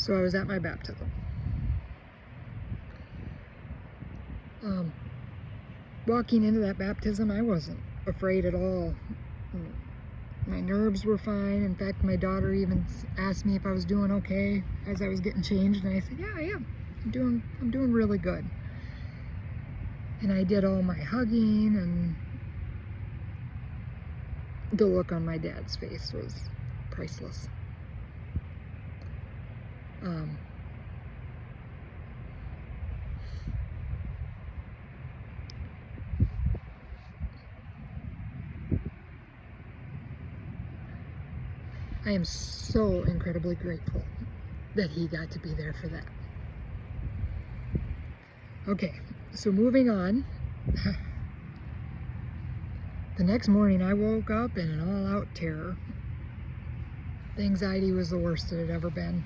So I was at my baptism. Walking into that baptism, I wasn't afraid at all. My nerves were fine. In fact, my daughter even asked me if I was doing okay as I was getting changed, and I said, yeah, I am. I'm doing really good. And I did all my hugging, and the look on my dad's face was priceless. I am so incredibly grateful that he got to be there for that. Okay, so moving on. The next morning I woke up in an all-out terror. The anxiety was the worst it had ever been.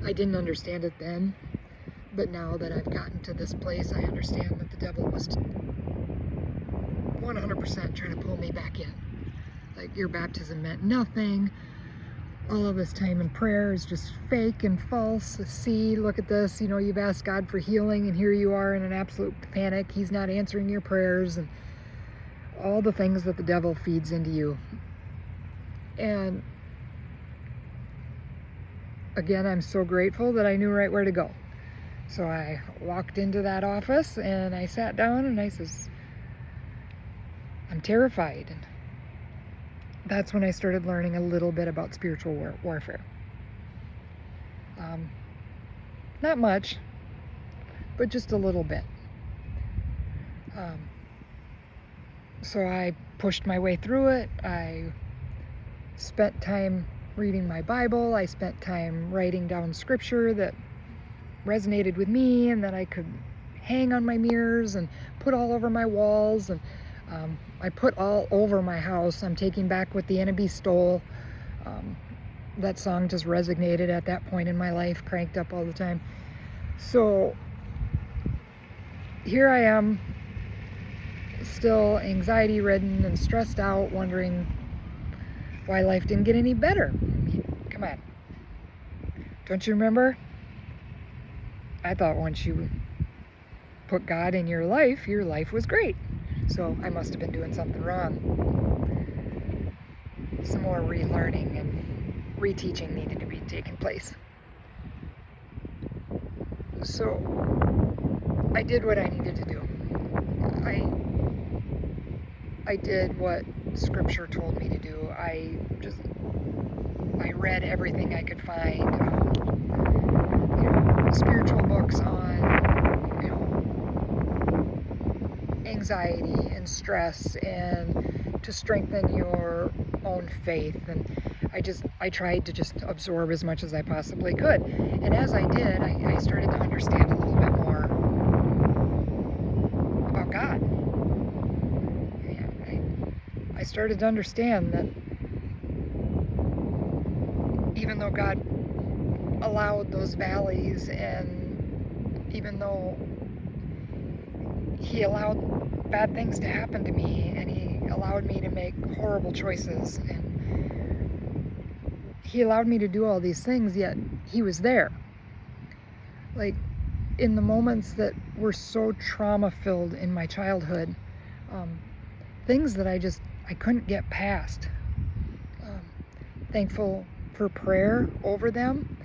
I didn't understand it then, but now that I've gotten to this place, I understand that the devil was 100% trying to pull me back in. Like, your baptism meant nothing. All of this time in prayer is just fake and false. See, look at this. You know, you've asked God for healing, and here you are in an absolute panic. He's not answering your prayers, and all the things that the devil feeds into you. And again, I'm so grateful that I knew right where to go. So I walked into that office, and I sat down, and I says, I'm terrified. And that's when I started learning a little bit about spiritual warfare. Not much, but just a little bit. So I pushed my way through it. I spent time reading my Bible. I spent time writing down scripture that resonated with me and that I could hang on my mirrors and put all over my walls. And I put all over my house. I'm taking back what the enemy stole. That song just resonated at that point in my life, cranked up all the time. So here I am, still anxiety-ridden and stressed out, wondering why life didn't get any better. I mean, come on. Don't you remember? I thought once you put God in your life was great. So I must have been doing something wrong. Some more relearning and reteaching needed to be taking place. So I did what I needed to do. I did what scripture told me to do. I read everything I could find. Spiritual books on, anxiety and stress and to strengthen your own faith. And I tried to just absorb as much as I possibly could. And as I did, I started to understand a little bit more about God. I started to understand that even though God allowed those valleys, and even though he allowed bad things to happen to me, and he allowed me to make horrible choices, and he allowed me to do all these things, yet he was there. Like, in the moments that were so trauma-filled in my childhood, things that I couldn't get past. Thankful for prayer over them,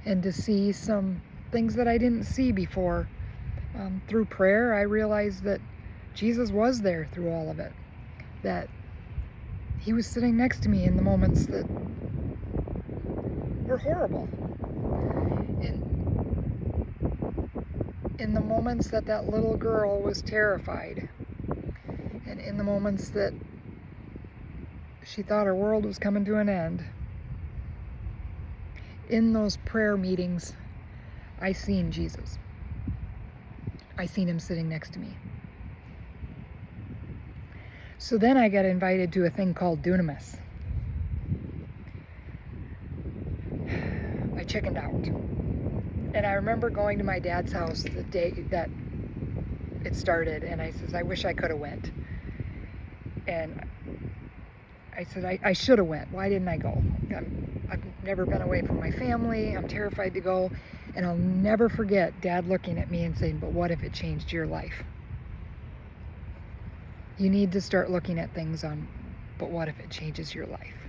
and to see some things that I didn't see before. Through prayer, I realized that Jesus was there through all of it, that he was sitting next to me in the moments that were horrible, in the moments that little girl was terrified, and in the moments that she thought her world was coming to an end. In those prayer meetings, I seen Jesus. I seen him sitting next to me. So then I got invited to a thing called Dunamis. I chickened out. And I remember going to my dad's house the day that it started, and I says, I wish I could have went. And I said, I should have went. Why didn't I go? I've never been away from my family. I'm terrified to go. And I'll never forget Dad looking at me and saying, but what if it changed your life? You need to start looking at things on, but what if it changes your life?